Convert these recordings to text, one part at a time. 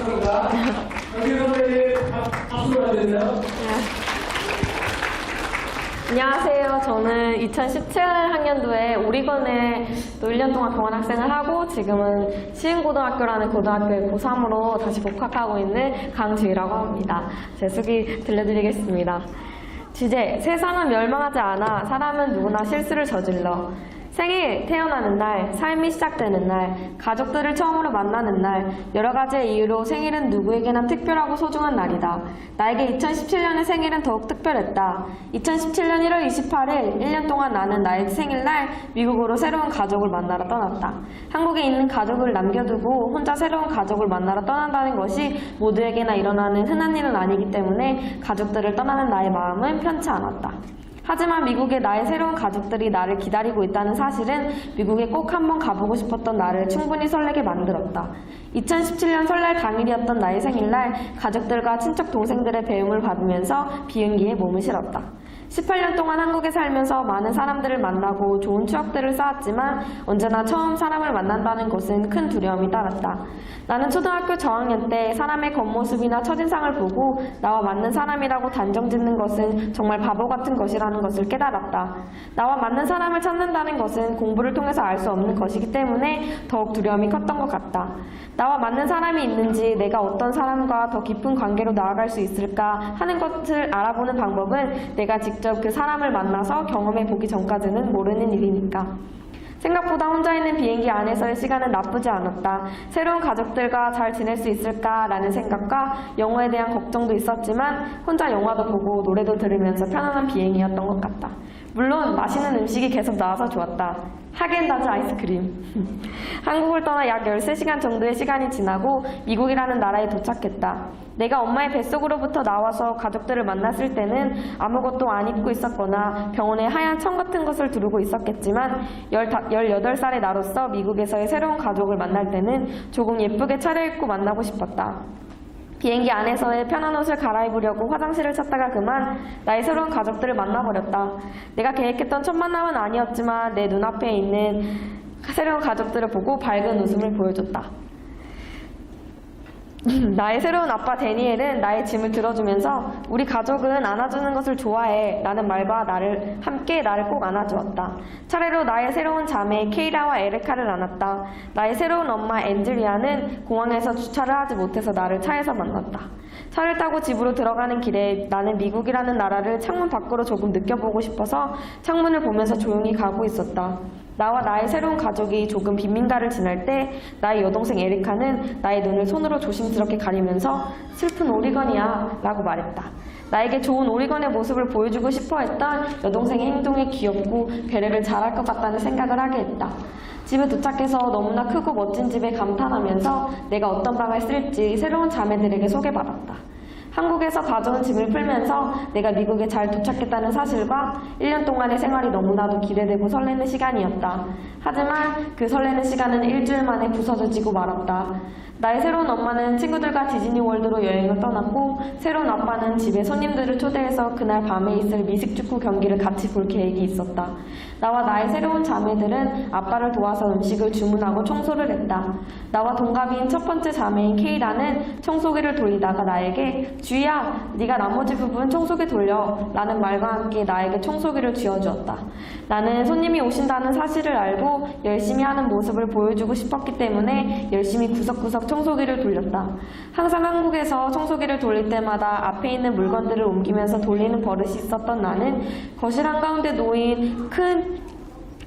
하겠습니다. 여기 선배님 박수로 해주세요. 안녕하세요. 저는 2017 학년도에 오리건에 또 1년 동안 교환학생을 하고 지금은 시흥고등학교라는 고등학교에 고3으로 다시 복학하고 있는 강주희라고 합니다. 제 소개 들려드리겠습니다. 주제, 세상은 멸망하지 않아. 사람은 누구나 실수를 저질러. 생일, 태어나는 날, 삶이 시작되는 날, 가족들을 처음으로 만나는 날, 여러 가지의 이유로 생일은 누구에게나 특별하고 소중한 날이다. 나에게 2017년의 생일은 더욱 특별했다. 2017년 1월 28일, 1년 동안 나는 나의 생일날 미국으로 새로운 가족을 만나러 떠났다. 한국에 있는 가족을 남겨두고 혼자 새로운 가족을 만나러 떠난다는 것이 모두에게나 일어나는 흔한 일은 아니기 때문에 가족들을 떠나는 나의 마음은 편치 않았다. 하지만 미국에 나의 새로운 가족들이 나를 기다리고 있다는 사실은 미국에 꼭 한번 가보고 싶었던 나를 충분히 설레게 만들었다. 2017년 설날 당일이었던 나의 생일날 가족들과 친척 동생들의 배움을 받으면서 비행기에 몸을 실었다. 18년 동안 한국에 살면서 많은 사람들을 만나고 좋은 추억들을 쌓았지만 언제나 처음 사람을 만난다는 것은 큰 두려움이 따랐다. 나는 초등학교 저학년 때 사람의 겉모습이나 첫인상을 보고 나와 맞는 사람이라고 단정짓는 것은 정말 바보 같은 것이라는 것을 깨달았다. 나와 맞는 사람을 찾는다는 것은 공부를 통해서 알 수 없는 것이기 때문에 더욱 두려움이 컸던 것 같다. 나와 맞는 사람이 있는지 내가 어떤 사람과 더 깊은 관계로 나아갈 수 있을까 하는 것을 알아보는 방법은 내가 직접 그 사람을 만나서 경험해 보기 전까지는 모르는 일이니까. 생각보다 혼자 있는 비행기 안에서의 시간은 나쁘지 않았다. 새로운 가족들과 잘 지낼 수 있을까라는 생각과 영어에 대한 걱정도 있었지만 혼자 영화도 보고 노래도 들으면서 편안한 비행이었던 것 같다. 물론 맛있는 음식이 계속 나와서 좋았다. 하겐다즈 아이스크림. 한국을 떠나 약 13시간 정도의 시간이 지나고 미국이라는 나라에 도착했다. 내가 엄마의 뱃속으로부터 나와서 가족들을 만났을 때는 아무것도 안 입고 있었거나 병원에 하얀 청 같은 것을 두르고 있었겠지만 18살의 나로서 미국에서의 새로운 가족을 만날 때는 조금 예쁘게 차려입고 만나고 싶었다. 비행기 안에서의 편한 옷을 갈아입으려고 화장실을 찾다가 그만 나의 새로운 가족들을 만나버렸다. 내가 계획했던 첫 만남은 아니었지만 내 눈앞에 있는 새로운 가족들을 보고 밝은 웃음을 보여줬다. 나의 새로운 아빠 데니엘은 나의 짐을 들어주면서 우리 가족은 안아주는 것을 좋아해 라는 말과 함께 나를 꼭 안아주었다. 차례로 나의 새로운 자매 케이라와 에레카를 안았다. 나의 새로운 엄마 앤드리아는 공항에서 주차를 하지 못해서 나를 차에서 만났다. 차를 타고 집으로 들어가는 길에 나는 미국이라는 나라를 창문 밖으로 조금 느껴보고 싶어서 창문을 보면서 조용히 가고 있었다. 나와 나의 새로운 가족이 조금 빈민가를 지날 때 나의 여동생 에리카는 나의 눈을 손으로 조심스럽게 가리면서 슬픈 오리건이야 라고 말했다. 나에게 좋은 오리건의 모습을 보여주고 싶어 했던 여동생의 행동이 귀엽고 배려를 잘할 것 같다는 생각을 하게 했다. 집에 도착해서 너무나 크고 멋진 집에 감탄하면서 내가 어떤 방을 쓸지 새로운 자매들에게 소개받았다. 한국에서 가져온 짐을 풀면서 내가 미국에 잘 도착했다는 사실과 1년 동안의 생활이 너무나도 기대되고 설레는 시간이었다. 하지만 그 설레는 시간은 일주일 만에 부서지고 말았다. 나의 새로운 엄마는 친구들과 디즈니월드로 여행을 떠났고 새로운 아빠는 집에 손님들을 초대해서 그날 밤에 있을 미식축구 경기를 같이 볼 계획이 있었다. 나와 나의 새로운 자매들은 아빠를 도와서 음식을 주문하고 청소를 했다. 나와 동갑인 첫 번째 자매인 케이라는 청소기를 돌리다가 나에게 주희야, 네가 나머지 부분 청소기 돌려 라는 말과 함께 나에게 청소기를 쥐어주었다. 나는 손님이 오신다는 사실을 알고 열심히 하는 모습을 보여주고 싶었기 때문에 열심히 구석구석 청소기를 돌렸다. 항상 한국에서 청소기를 돌릴 때마다 앞에 있는 물건들을 옮기면서 돌리는 버릇이 있었던 나는 거실 한가운데 놓인 큰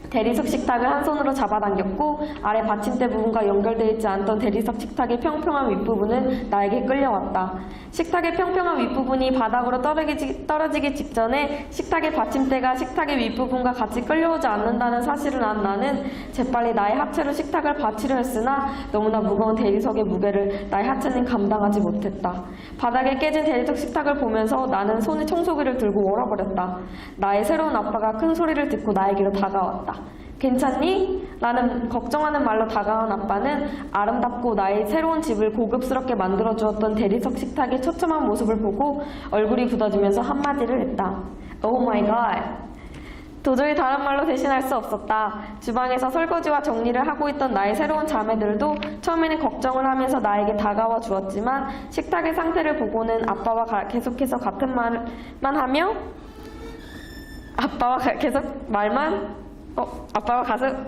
대리석 식탁을 한 손으로 잡아당겼고 아래 받침대 부분과 연결되어 있지 않던 대리석 식탁의 평평한 윗부분은 나에게 끌려왔다. 식탁의 평평한 윗부분이 바닥으로 떨어지기 직전에 식탁의 받침대가 식탁의 윗부분과 같이 끌려오지 않는다는 사실을 안 나는 재빨리 나의 하체로 식탁을 받치려 했으나 너무나 무거운 대리석의 무게를 나의 하체는 감당하지 못했다. 바닥에 깨진 대리석 식탁을 보면서 나는 손에 청소기를 들고 얼어버렸다. 나의 새로운 아빠가 큰 소리를 듣고 나에게로 다가왔다. 괜찮니? 라는 걱정하는 말로 다가온 아빠는 아름답고 나의 새로운 집을 고급스럽게 만들어주었던 대리석 식탁의 처참한 모습을 보고 얼굴이 굳어지면서 한마디를 했다. Oh my god. 도저히 다른 말로 대신할 수 없었다. 주방에서 설거지와 정리를 하고 있던 나의 새로운 자매들도 처음에는 걱정을 하면서 나에게 다가와 주었지만 식탁의 상태를 보고는 아빠와 계속해서 같은 말만 하며 아빠와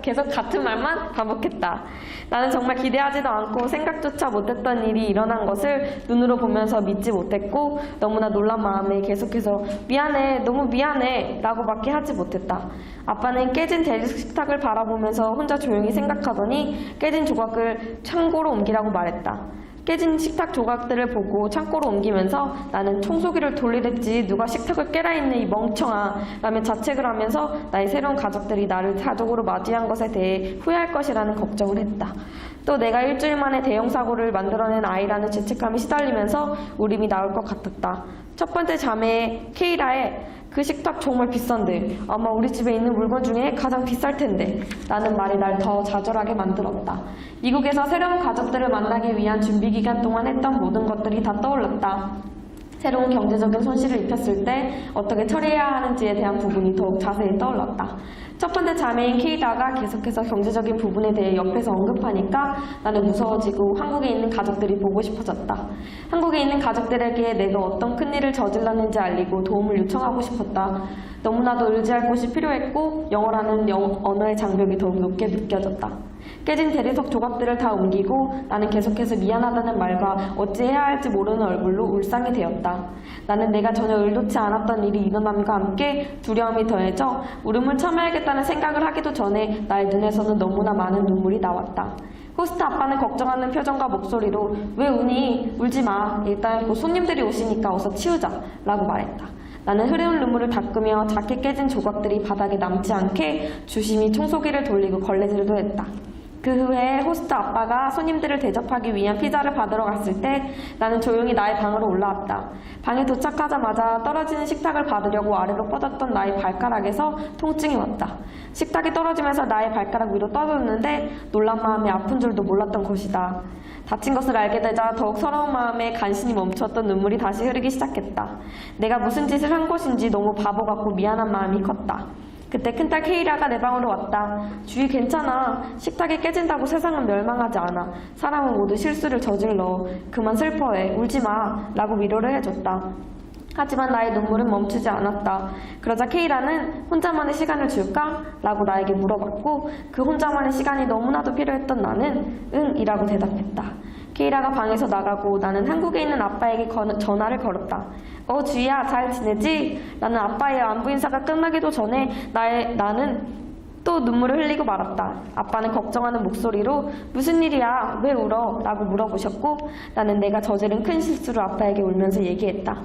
계속 같은 말만 반복했다. 나는 정말 기대하지도 않고 생각조차 못했던 일이 일어난 것을 눈으로 보면서 믿지 못했고 너무나 놀란 마음에 계속해서 미안해, 너무 미안해 라고밖에 하지 못했다. 아빠는 깨진 대리석 식탁을 바라보면서 혼자 조용히 생각하더니 깨진 조각을 창고로 옮기라고 말했다. 깨진 식탁 조각들을 보고 창고로 옮기면서 나는 청소기를 돌리랬지 누가 식탁을 깨라 했네 이 멍청아 라며 자책을 하면서 나의 새로운 가족들이 나를 가족으로 맞이한 것에 대해 후회할 것이라는 걱정을 했다. 또 내가 일주일 만에 대형 사고를 만들어낸 아이라는 죄책감이 시달리면서 울음이 나올 것 같았다. 첫 번째 자매 케이라의 그 식탁 정말 비싼데 아마 우리 집에 있는 물건 중에 가장 비쌀 텐데 라는 말이 날 더 좌절하게 만들었다. 미국에서 새로운 가족들을 만나기 위한 준비 기간 동안 했던 모든 것들이 다 떠올랐다. 새로운 경제적인 손실을 입혔을 때 어떻게 처리해야 하는지에 대한 부분이 더욱 자세히 떠올랐다. 첫 번째 자매인 케이다가 계속해서 경제적인 부분에 대해 옆에서 언급하니까 나는 무서워지고 한국에 있는 가족들이 보고 싶어졌다. 한국에 있는 가족들에게 내가 어떤 큰일을 저질렀는지 알리고 도움을 요청하고 싶었다. 너무나도 의지할 곳이 필요했고 영어라는 언어의 장벽이 더욱 높게 느껴졌다. 깨진 대리석 조각들을 다 옮기고 나는 계속해서 미안하다는 말과 어찌해야 할지 모르는 얼굴로 울상이 되었다. 나는 내가 전혀 의도치 않았던 일이 일어남과 함께 두려움이 더해져 울음을 참아야겠다는 생각을 하기도 전에 나의 눈에서는 너무나 많은 눈물이 나왔다. 호스트 아빠는 걱정하는 표정과 목소리로 왜 우니? 울지 마. 일단 곧 손님들이 오시니까 어서 치우자 라고 말했다. 나는 흐르는 눈물을 닦으며 작게 깨진 조각들이 바닥에 남지 않게 조심히 청소기를 돌리고 걸레질도 했다. 그 후에 호스트 아빠가 손님들을 대접하기 위한 피자를 받으러 갔을 때 나는 조용히 나의 방으로 올라왔다. 방에 도착하자마자 떨어지는 식탁을 받으려고 아래로 뻗었던 나의 발가락에서 통증이 왔다. 식탁이 떨어지면서 나의 발가락 위로 떠졌는데 놀란 마음에 아픈 줄도 몰랐던 것이다. 다친 것을 알게 되자 더욱 서러운 마음에 간신히 멈췄던 눈물이 다시 흐르기 시작했다. 내가 무슨 짓을 한 것인지 너무 바보 같고 미안한 마음이 컸다. 그때 큰딸 케이라가 내 방으로 왔다. 주희 괜찮아. 식탁이 깨진다고 세상은 멸망하지 않아. 사람은 모두 실수를 저질러. 그만 슬퍼해. 울지 마. 라고 위로를 해줬다. 하지만 나의 눈물은 멈추지 않았다. 그러자 케이라는 혼자만의 시간을 줄까? 라고 나에게 물어봤고 그 혼자만의 시간이 너무나도 필요했던 나는 응 이라고 대답했다. 케이라가 방에서 나가고 나는 한국에 있는 아빠에게 전화를 걸었다. 주희야 잘 지내지? 라는 아빠의 안부 인사가 끝나기도 전에 나는 또 눈물을 흘리고 말았다. 아빠는 걱정하는 목소리로 무슨 일이야? 왜 울어? 라고 물어보셨고 나는 내가 저지른 큰 실수를 아빠에게 울면서 얘기했다.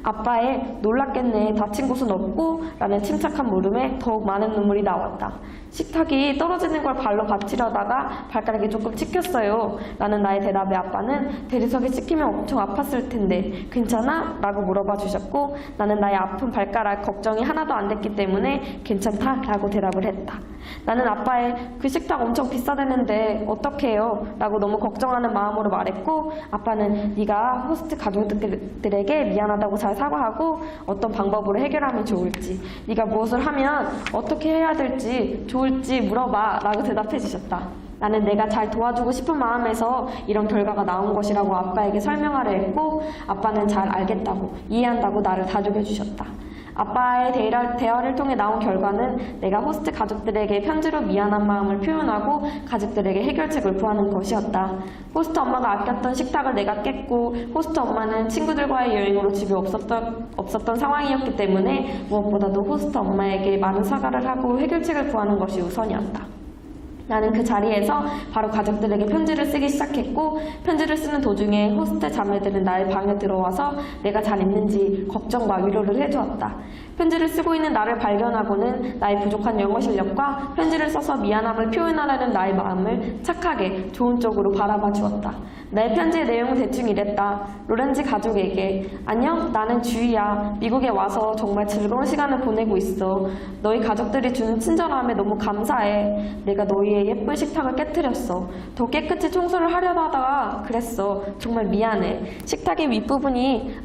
아빠의 놀랐겠네. 다친 곳은 없고? 라는 침착한 물음에 더욱 많은 눈물이 나왔다. 식탁이 떨어지는 걸 발로 받치려다가 발가락이 조금 찍혔어요. 라는 나의 대답에 아빠는 대리석이 찍히면 엄청 아팠을 텐데 괜찮아? 라고 물어봐 주셨고 나는 나의 아픈 발가락 걱정이 하나도 안 됐기 때문에 괜찮다? 라고 대답을 했다. 나는 아빠의 그 식탁 엄청 비싸다는데 어떡해요? 라고 너무 걱정하는 마음으로 말했고 아빠는 네가 호스트 가족들에게 미안하다고 잘 사과하고 어떤 방법으로 해결하면 좋을지 네가 무엇을 하면 어떻게 해야 될지 좋을지 물어봐 라고 대답해 주셨다. 나는 내가 잘 도와주고 싶은 마음에서 이런 결과가 나온 것이라고 아빠에게 설명하려 했고 아빠는 잘 알겠다고 이해한다고 나를 다독여 주셨다. 아빠의 대화를 통해 나온 결과는 내가 호스트 가족들에게 편지로 미안한 마음을 표현하고 가족들에게 해결책을 구하는 것이었다. 호스트 엄마가 아꼈던 식탁을 내가 깼고 호스트 엄마는 친구들과의 여행으로 집에 없었던 상황이었기 때문에 무엇보다도 호스트 엄마에게 많은 사과를 하고 해결책을 구하는 것이 우선이었다. 나는 그 자리에서 바로 가족들에게 편지를 쓰기 시작했고 편지를 쓰는 도중에 호스트 자매들은 나의 방에 들어와서 내가 잘 있는지 걱정과 위로를 해주었다. 편지를 쓰고 있는 나를 발견하고는 나의 부족한 영어 실력과 편지를 써서 미안함을 표현하려는 나의 마음을 착하게 좋은 쪽으로 바라봐 주었다. 나의 편지의 내용은 대충 이랬다. 로렌지 가족에게 안녕 나는 주희야. 미국에 와서 정말 즐거운 시간을 보내고 있어. 너희 가족들이 주는 친절함에 너무 감사해. 내가 너희의 예쁜 식탁을 깨뜨렸어. 더 깨끗이 청소를 하려고 하다가 그랬어. 정말 미안해. 식탁의 윗부분이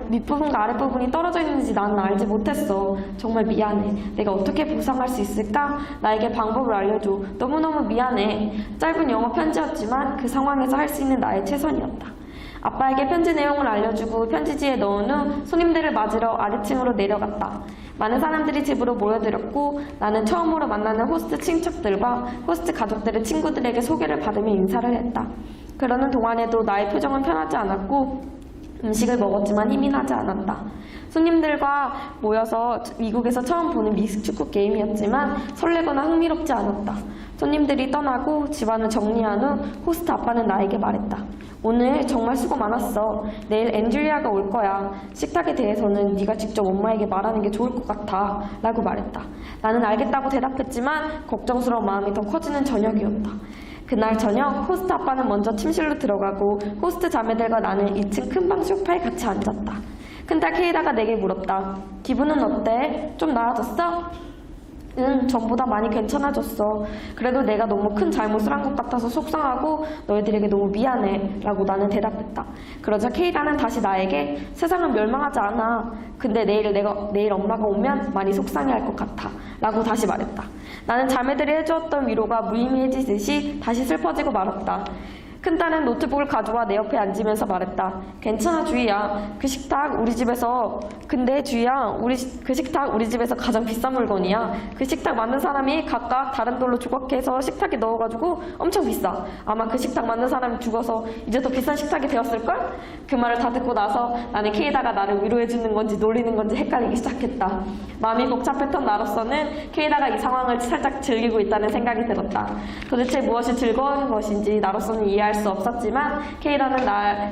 밑부분과 아랫부분이 떨어져 있는지 나는 알지 못했어. 정말 미안해. 내가 어떻게 보상할 수 있을까? 나에게 방법을 알려줘. 너무너무 미안해. 짧은 영어 편지였지만 그 상황에서 할 수 있는 나의 최선이었다. 아빠에게 편지 내용을 알려주고 편지지에 넣은 후 손님들을 맞으러 아래층으로 내려갔다. 많은 사람들이 집으로 모여들었고 나는 처음으로 만나는 호스트 친척들과 호스트 가족들의 친구들에게 소개를 받으며 인사를 했다. 그러는 동안에도 나의 표정은 편하지 않았고 음식을 먹었지만 힘이 나지 않았다. 손님들과 모여서 미국에서 처음 보는 미식축구 게임이었지만 설레거나 흥미롭지 않았다. 손님들이 떠나고 집안을 정리한 후 호스트 아빠는 나에게 말했다. 오늘 정말 수고 많았어. 내일 앤드리아가 올 거야. 식탁에 대해서는 네가 직접 엄마에게 말하는 게 좋을 것 같아. 라고 말했다. 나는 알겠다고 대답했지만 걱정스러운 마음이 더 커지는 저녁이었다. 그날 저녁 호스트 아빠는 먼저 침실로 들어가고 호스트 자매들과 나는 2층 큰방 소파에 같이 앉았다. 큰딸 케이라가 내게 물었다. 기분은 어때? 좀 나아졌어? 응, 전보다 많이 괜찮아졌어. 그래도 내가 너무 큰 잘못을 한 것 같아서 속상하고 너희들에게 너무 미안해 라고 나는 대답했다. 그러자 케이라는 다시 나에게 세상은 멸망하지 않아. 근데 내일 엄마가 오면 많이 속상해할 것 같아 라고 다시 말했다. 나는 자매들이 해주었던 위로가 무의미해지듯이 다시 슬퍼지고 말았다. 큰딸은 노트북을 가져와 내 옆에 앉으면서 말했다. 괜찮아 주희야. 그 식탁 우리 집에서 가장 비싼 물건이야. 그 식탁 만든 사람이 각각 다른 돌로 조각해서 식탁에 넣어가지고 엄청 비싸. 아마 그 식탁 만든 사람이 죽어서 이제 더 비싼 식탁이 되었을걸? 그 말을 다 듣고 나서 나는 케이다가 나를 위로해주는 건지 놀리는 건지 헷갈리기 시작했다. 마음이 복잡했던 나로서는 케이다가 이 상황을 살짝 즐기고 있다는 생각이 들었다. 도대체 무엇이 즐거운 것인지 나로서는 이해할 수 없었지만 케이라는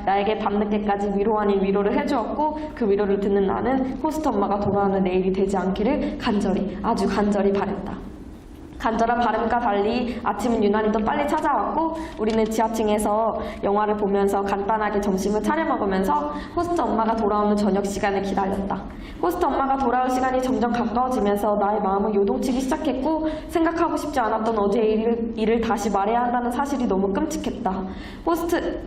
나에게 밤늦게까지 위로 아닌 위로를 해주었고 그 위로를 듣는 나는 호스트 엄마가 돌아오는 내일이 되지 않기를 아주 간절히 바랬다. 간절한 바람과 달리 아침은 유난히 더 빨리 찾아왔고 우리는 지하층에서 영화를 보면서 간단하게 점심을 차려 먹으면서 호스트 엄마가 돌아오는 저녁 시간을 기다렸다. 호스트 엄마가 돌아올 시간이 점점 가까워지면서 나의 마음은 요동치기 시작했고 생각하고 싶지 않았던 어제의 일을 다시 말해야 한다는 사실이 너무 끔찍했다.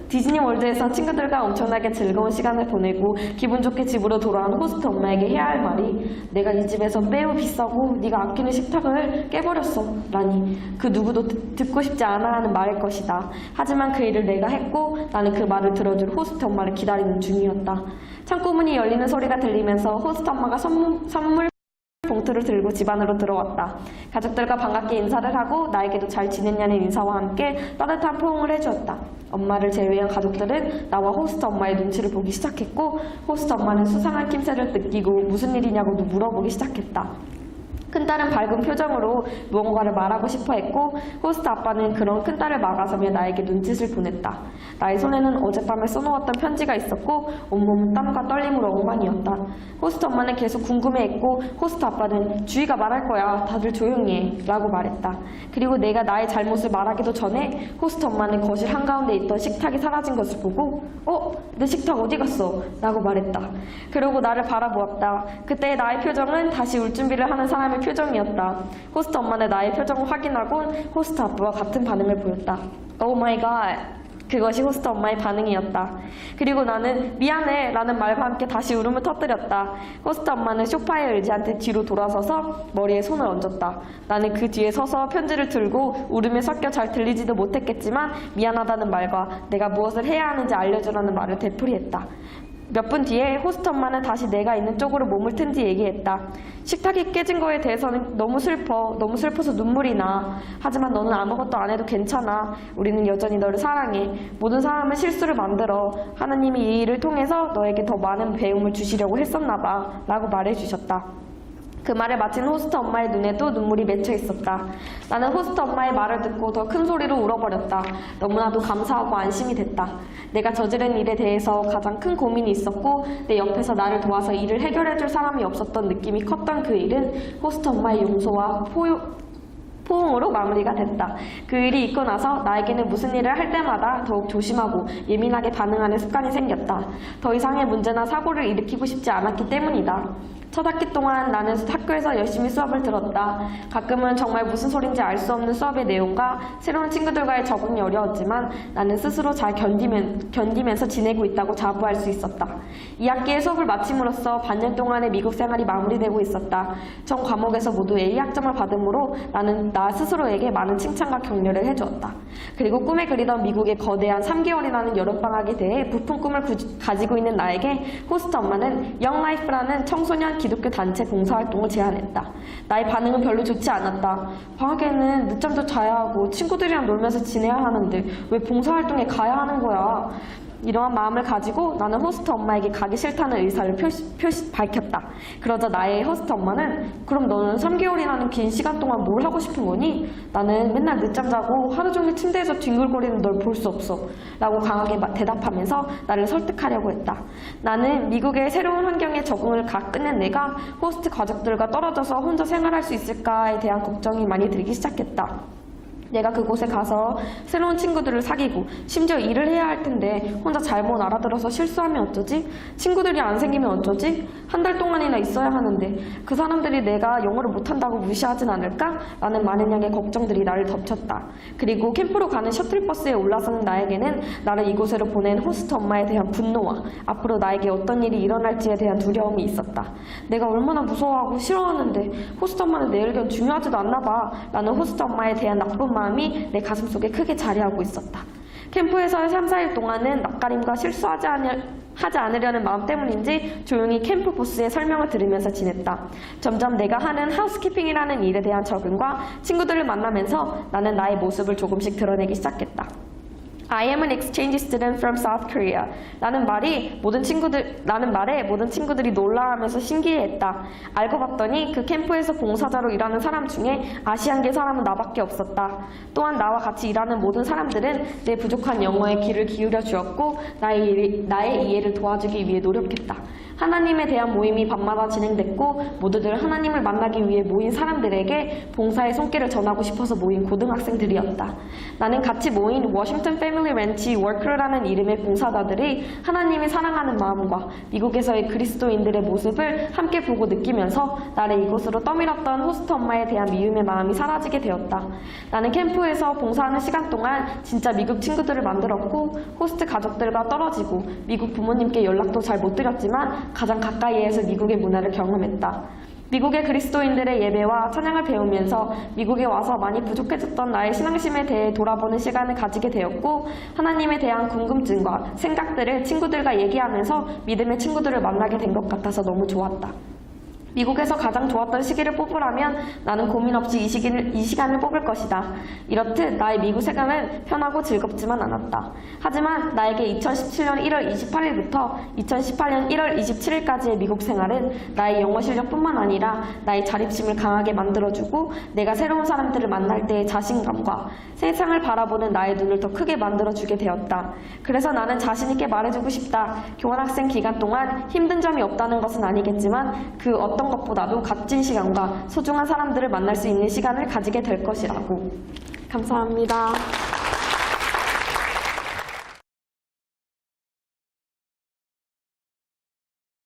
디즈니 월드에서 친구들과 엄청나게 즐거운 시간을 보내고 기분 좋게 집으로 돌아온 호스트 엄마에게 해야 할 말이 내가 이 집에서 매우 비싸고 네가 아끼는 식탁을 깨버렸어 라니 그 누구도 듣고 싶지 않아 하는 말일 것이다. 하지만 그 일을 내가 했고 나는 그 말을 들어줄 호스트 엄마를 기다리는 중이었다. 창고문이 열리는 소리가 들리면서 호스트 엄마가 선물 봉투를 들고 집 안으로 들어왔다. 가족들과 반갑게 인사를 하고 나에게도 잘 지냈냐는 인사와 함께 따뜻한 포옹을 해주었다. 엄마를 제외한 가족들은 나와 호스트 엄마의 눈치를 보기 시작했고 호스트 엄마는 수상한 낌새를 느끼고 무슨 일이냐고도 물어보기 시작했다. 큰딸은 밝은 표정으로 무언가를 말하고 싶어 했고 호스트 아빠는 그런 큰딸을 막아서며 나에게 눈짓을 보냈다. 나의 손에는 어젯밤에 써놓았던 편지가 있었고 온몸은 땀과 떨림으로 엉망이었다. 호스트 엄마는 계속 궁금해했고 호스트 아빠는 주희가 말할 거야. 다들 조용히 해. 라고 말했다. 그리고 내가 나의 잘못을 말하기도 전에 호스트 엄마는 거실 한가운데 있던 식탁이 사라진 것을 보고 내 식탁 어디 갔어? 라고 말했다. 그러고 나를 바라보았다. 그때 나의 표정은 다시 울 준비를 하는 사람의 표정이었다. 호스트 엄마는 나의 표정을 확인하곤 호스트 아빠와 같은 반응을 보였다. Oh my god. 그것이 호스트 엄마의 반응이었다. 그리고 나는 미안해 라는 말과 함께 다시 울음을 터뜨렸다. 호스트 엄마는 소파에 의지한 듯 뒤로 돌아서서 머리에 손을 얹었다. 나는 그 뒤에 서서 편지를 들고 울음에 섞여 잘 들리지도 못했겠지만 미안하다는 말과 내가 무엇을 해야 하는지 알려주라는 말을 되풀이했다. 몇 분 뒤에 호스트 엄마는 다시 내가 있는 쪽으로 몸을 튼 뒤 얘기했다. 식탁이 깨진 거에 대해서는 너무 슬퍼서 눈물이 나. 하지만 너는 아무것도 안 해도 괜찮아. 우리는 여전히 너를 사랑해. 모든 사람은 실수를 만들어. 하나님이 이 일을 통해서 너에게 더 많은 배움을 주시려고 했었나 봐. 라고 말해주셨다. 그 말을 마친 호스트 엄마의 눈에도 눈물이 맺혀 있었다. 나는 호스트 엄마의 말을 듣고 더 큰 소리로 울어버렸다. 너무나도 감사하고 안심이 됐다. 내가 저지른 일에 대해서 가장 큰 고민이 있었고 내 옆에서 나를 도와서 일을 해결해줄 사람이 없었던 느낌이 컸던 그 일은 호스트 엄마의 용서와 포옹으로 마무리가 됐다. 그 일이 있고 나서 나에게는 무슨 일을 할 때마다 더욱 조심하고 예민하게 반응하는 습관이 생겼다. 더 이상의 문제나 사고를 일으키고 싶지 않았기 때문이다. 첫 학기 동안 나는 학교에서 열심히 수업을 들었다. 가끔은 정말 무슨 소린지 알 수 없는 수업의 내용과 새로운 친구들과의 적응이 어려웠지만 나는 스스로 잘 견디면서 지내고 있다고 자부할 수 있었다. 2학기의 수업을 마침으로써 반년 동안의 미국 생활이 마무리되고 있었다. 전 과목에서 모두 A 학점을 받으므로 나는 나 스스로에게 많은 칭찬과 격려를 해주었다. 그리고 꿈에 그리던 미국의 거대한 3개월이라는 여름방학에 대해 부푼 꿈을 가지고 있는 나에게 호스트 엄마는 Young Life라는 청소년 기독교 단체 봉사활동을 제안했다. 나의 반응은 별로 좋지 않았다. 방학에는 늦잠도 자야 하고 친구들이랑 놀면서 지내야 하는데 왜 봉사활동에 가야 하는 거야? 이러한 마음을 가지고 나는 호스트 엄마에게 가기 싫다는 의사를 밝혔다. 그러자 나의 호스트 엄마는 그럼 너는 3개월이라는 긴 시간 동안 뭘 하고 싶은 거니? 나는 맨날 늦잠 자고 하루 종일 침대에서 뒹굴거리는 널 볼 수 없어 라고 강하게 대답하면서 나를 설득하려고 했다. 나는 미국의 새로운 환경에 적응을 다 끝낸 내가 호스트 가족들과 떨어져서 혼자 생활할 수 있을까에 대한 걱정이 많이 들기 시작했다. 내가 그곳에 가서 새로운 친구들을 사귀고 심지어 일을 해야 할 텐데 혼자 잘못 알아들어서 실수하면 어쩌지? 친구들이 안 생기면 어쩌지? 한 달 동안이나 있어야 하는데 그 사람들이 내가 영어를 못한다고 무시하진 않을까? 라는 많은 양의 걱정들이 나를 덮쳤다. 그리고 캠프로 가는 셔틀버스에 올라서는 나에게는 나를 이곳으로 보낸 호스트 엄마에 대한 분노와 앞으로 나에게 어떤 일이 일어날지에 대한 두려움이 있었다. 내가 얼마나 무서워하고 싫어하는데 호스트 엄마는 내 의견 중요하지도 않나 봐. 라는 호스트 엄마에 대한 나쁜 마음이 내 가슴속에 크게 자리하고 있었다. 캠프에서 3, 4일 동안은 낯가림과 실수하지 않으려는 마음 때문인지 조용히 캠프 보스의 설명을 들으면서 지냈다. 점점 내가 하는 하우스키핑이라는 일에 대한 적응과 친구들을 만나면서 나는 나의 모습을 조금씩 드러내기 시작했다. I am an exchange student from South Korea. 라는 말에 모든 친구들이 놀라하면서 신기해했다. 알고 봤더니 그 캠프에서 봉사자로 일하는 사람 중에 아시안계 사람은 나밖에 없었다. 또한 나와 같이 일하는 모든 사람들은 내 부족한 영어에 귀를 기울여 주었고 나의 이해를 도와주기 위해 노력했다. 하나님에 대한 모임이 밤마다 진행됐고 모두들 하나님을 만나기 위해 모인 사람들에게 봉사의 손길을 전하고 싶어서 모인 고등학생들이었다. 나는 같이 모인 워싱턴 패밀리 렌치 워크라는 이름의 봉사자들이 하나님을 사랑하는 마음과 미국에서의 그리스도인들의 모습을 함께 보고 느끼면서 나를 이곳으로 떠밀었던 호스트 엄마에 대한 미움의 마음이 사라지게 되었다. 나는 캠프에서 봉사하는 시간 동안 진짜 미국 친구들을 만들었고 호스트 가족들과 떨어지고 미국 부모님께 연락도 잘 못 드렸지만 가장 가까이에서 미국의 문화를 경험했다. 미국의 그리스도인들의 예배와 찬양을 배우면서 미국에 와서 많이 부족해졌던 나의 신앙심에 대해 돌아보는 시간을 가지게 되었고 하나님에 대한 궁금증과 생각들을 친구들과 얘기하면서 믿음의 친구들을 만나게 된 것 같아서 너무 좋았다. 미국에서 가장 좋았던 시기를 뽑으라면 나는 고민 없이 이 시간을 뽑을 것이다. 이렇듯 나의 미국 생활은 편하고 즐겁지만 않았다. 하지만 나에게 2017년 1월 28일부터 2018년 1월 27일까지의 미국 생활은 나의 영어 실력뿐만 아니라 나의 자립심을 강하게 만들어주고 내가 새로운 사람들을 만날 때의 자신감과 세상을 바라보는 나의 눈을 더 크게 만들어주게 되었다. 그래서 나는 자신있게 말해주고 싶다. 교환학생 기간 동안 힘든 점이 없다는 것은 아니겠지만 그 어떤 것보다도 값진 시간과 소중한 사람들을 만날 수 있는 시간을 가지게 될 것이라고. 감사합니다.